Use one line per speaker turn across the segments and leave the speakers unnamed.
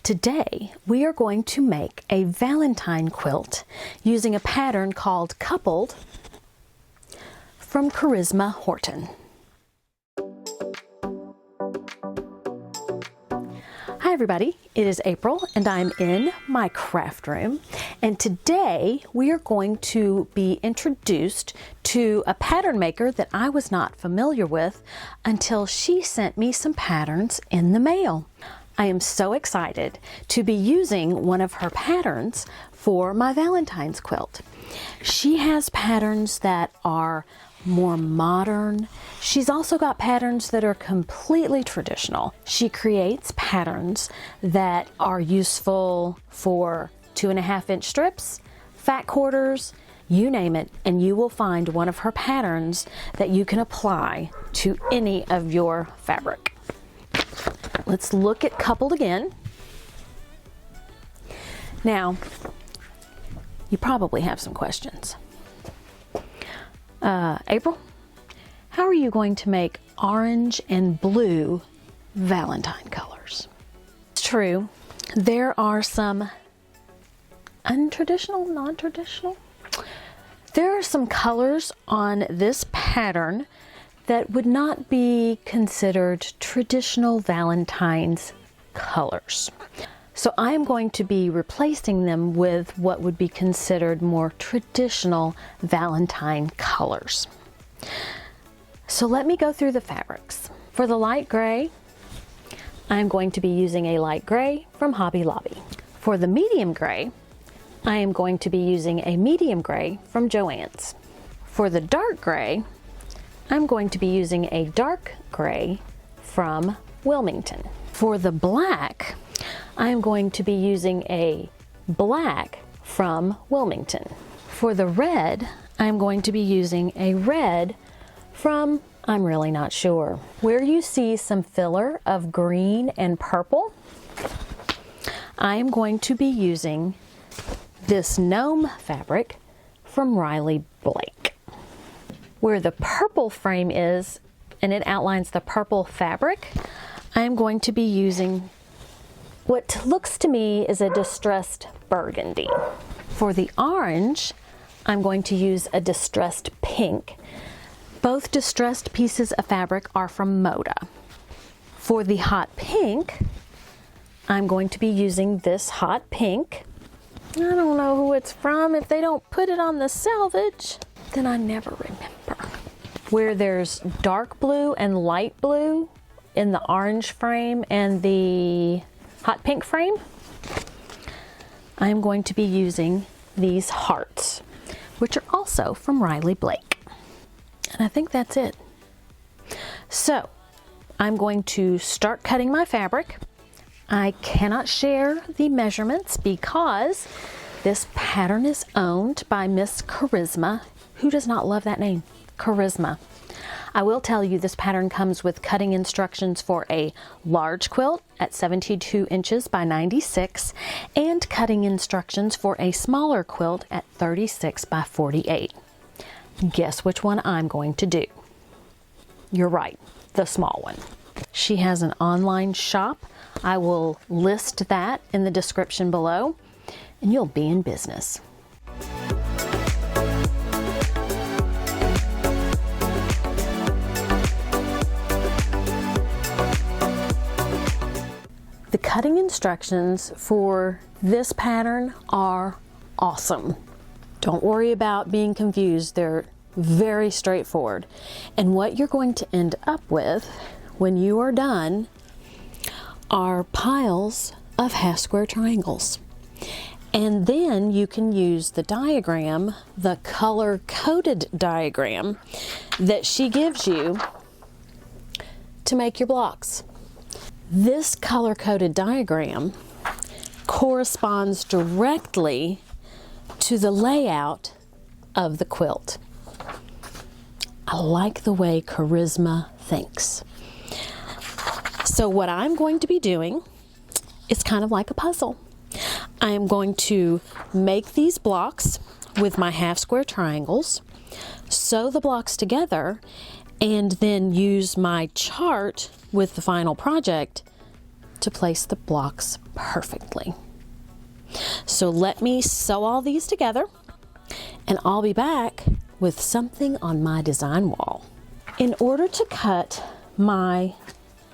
Today we are going to make a Valentine quilt using a pattern called Coupled from Charisma Horton. Hi everybody, it is April and I'm in my craft room, and today we are going to be introduced to a pattern maker that I was not familiar with until she sent me some patterns in the mail. I am so excited to be using one of her patterns for my Valentine's quilt. She has patterns that are more modern. She's also got patterns that are completely traditional. She creates patterns that are useful for 2.5-inch strips, fat quarters, you name it, and you will find one of her patterns that you can apply to any of your fabric. Let's look at Coupled again. Now, you probably have some questions. April, how are you going to make orange and blue Valentine colors? It's true, there are some untraditional, non-traditional. There are some colors on this pattern that would not be considered traditional Valentine's colors. So I am going to be replacing them with what would be considered more traditional Valentine colors. So let me go through the fabrics. For the light gray, I'm going to be using a light gray from Hobby Lobby. For the medium gray, I am going to be using a medium gray from Joann's. For the dark gray, I'm going to be using a dark gray from Wilmington. For the black, I am going to be using a black from Wilmington. For the red, I'm going to be using a red from, I'm really not sure. Where you see some filler of green and purple, I am going to be using this gnome fabric from Riley Blake. Where the purple frame is, and it outlines the purple fabric, I am going to be using what looks to me is a distressed burgundy. For the orange, I'm going to use a distressed pink. Both distressed pieces of fabric are from Moda. For the hot pink, I'm going to be using this hot pink. I don't know who it's from. If they don't put it on the selvage, then I never remember. Where there's dark blue and light blue in the orange frame and the hot pink frame, I'm going to be using these hearts, which are also from Riley Blake. And I think that's it. So I'm going to start cutting my fabric. I cannot share the measurements because this pattern is owned by Miss Charisma. Who does not love that name? Charisma. I will tell you this pattern comes with cutting instructions for a large quilt at 72 inches by 96 and cutting instructions for a smaller quilt at 36 by 48. Guess which one I'm going to do? You're right, the small one. She has an online shop. I will list that in the description below, and you'll be in business. The cutting instructions for this pattern are awesome. Don't worry about being confused. They're very straightforward. And what you're going to end up with when you are done are piles of half-square triangles. And then you can use the diagram, the color-coded diagram that she gives you to make your blocks. This color-coded diagram corresponds directly to the layout of the quilt. I like the way Charisma thinks. So what I'm going to be doing is kind of like a puzzle. I am going to make these blocks with my half-square triangles, sew the blocks together, and then use my chart with the final project to place the blocks perfectly. So let me sew all these together, and I'll be back with something on my design wall. In order to cut my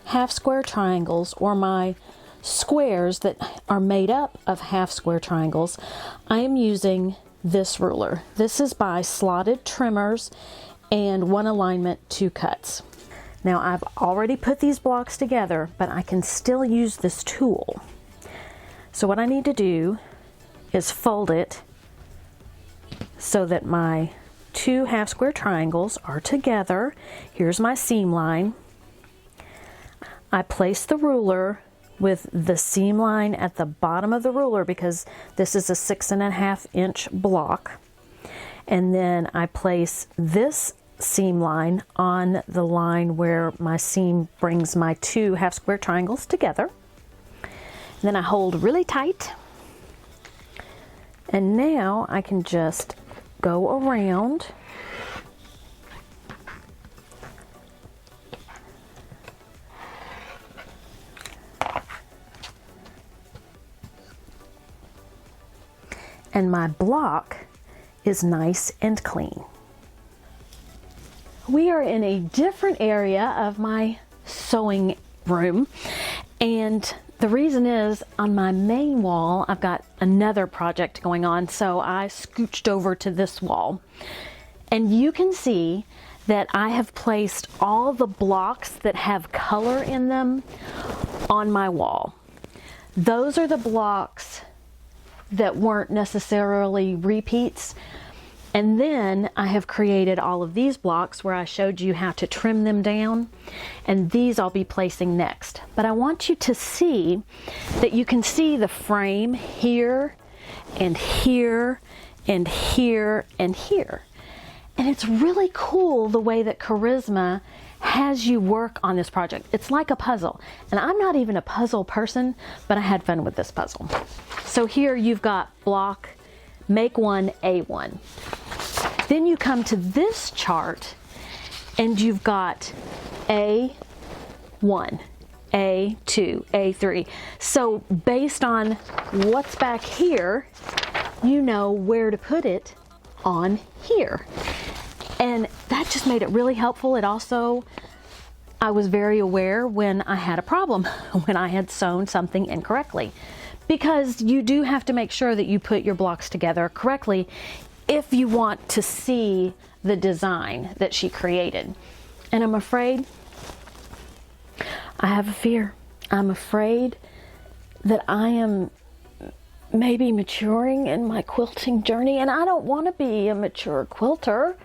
half square triangles, or my squares that are made up of half square triangles, I am using this ruler. This is by Slotted Trimmers and One Alignment 2 Cuts. Now I've already put these blocks together, but I can still use this tool. So what I need to do is fold it so that my 2 half square triangles are together. Here's my seam line. I place the ruler with the seam line at the bottom of the ruler because this is a 6.5 inch block. And then I place this seam line on the line where my seam brings my 2 half square triangles together. And then I hold really tight. And now I can just go around and my block is nice and clean. We are in a different area of my sewing room, and the reason is on my main wall I've got another project going on, so I scooched over to this wall, and you can see that I have placed all the blocks that have color in them on my wall. Those are the blocks that weren't necessarily repeats. And then I have created all of these blocks where I showed you how to trim them down, and these I'll be placing next. But I want you to see that you can see the frame here and here and here and here. And it's really cool the way that Charisma has you work on this project. It's like a puzzle. And I'm not even a puzzle person, but I had fun with this puzzle. So here you've got block, make one, A1. Then you come to this chart and you've got A1, A2, A3. So based on what's back here, you know where to put it on here. And that just made it really helpful. It also, I was very aware when I had a problem, when I had sewn something incorrectly. Because you do have to make sure that you put your blocks together correctly if you want to see the design that she created. And I'm afraid, I have a fear. I'm afraid that I am maybe maturing in my quilting journey, and I don't want to be a mature quilter.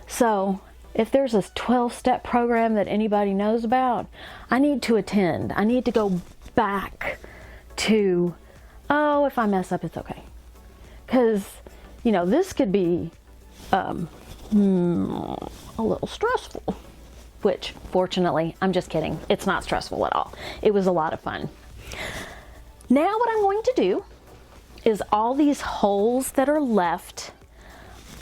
So if there's a 12-step program that anybody knows about, I need to attend. I need to go back to, oh, if I mess up, it's okay. Because, you know, this could be a little stressful, which fortunately, I'm just kidding. It's not stressful at all. It was a lot of fun. Now what I'm going to do is all these holes that are left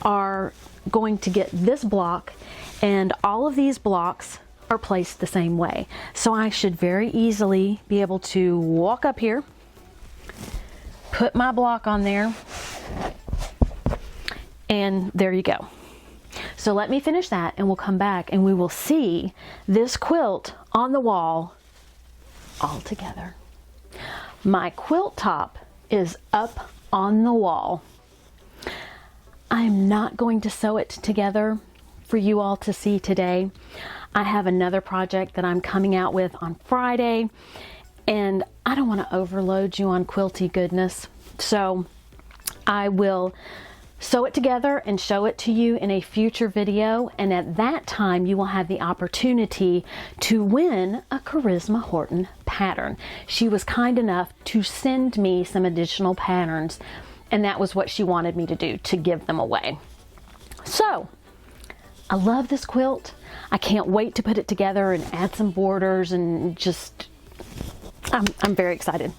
are going to get this block, and all of these blocks are placed the same way. So I should very easily be able to walk up here, put my block on there, and there you go. So let me finish that and we'll come back and we will see this quilt on the wall all together. My quilt top is up on the wall. I'm not going to sew it together for you all to see today. I have another project that I'm coming out with on Friday, and I don't want to overload you on quilty goodness. So I will sew it together and show it to you in a future video, and at that time you will have the opportunity to win a Charisma Horton pattern. She was kind enough to send me some additional patterns, and that was what she wanted me to do, to give them away. So I love this quilt. I can't wait to put it together and add some borders, and just I'm very excited.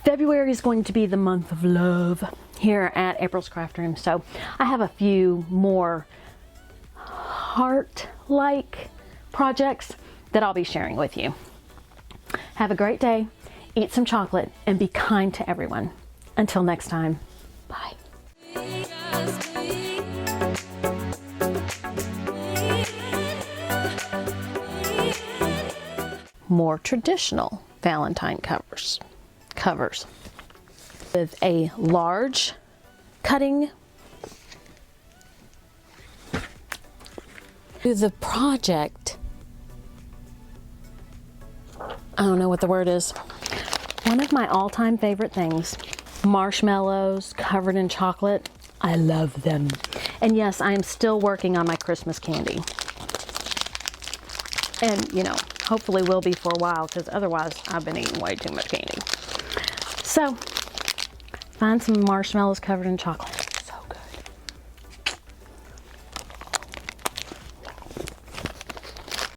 February is going to be the month of love here at April's Craft Room, so I have a few more heart-like projects that I'll be sharing with you. Have a great day. eat some chocolate, and be kind to everyone. Until next time, bye. More traditional Valentine covers with a large cutting. The project, I don't know what the word is. One of my all-time favorite things, marshmallows covered in chocolate. I love them. And yes, I am still working on my Christmas candy. And, you know, hopefully will be for a while, because otherwise I've been eating way too much candy. So, find some marshmallows covered in chocolate.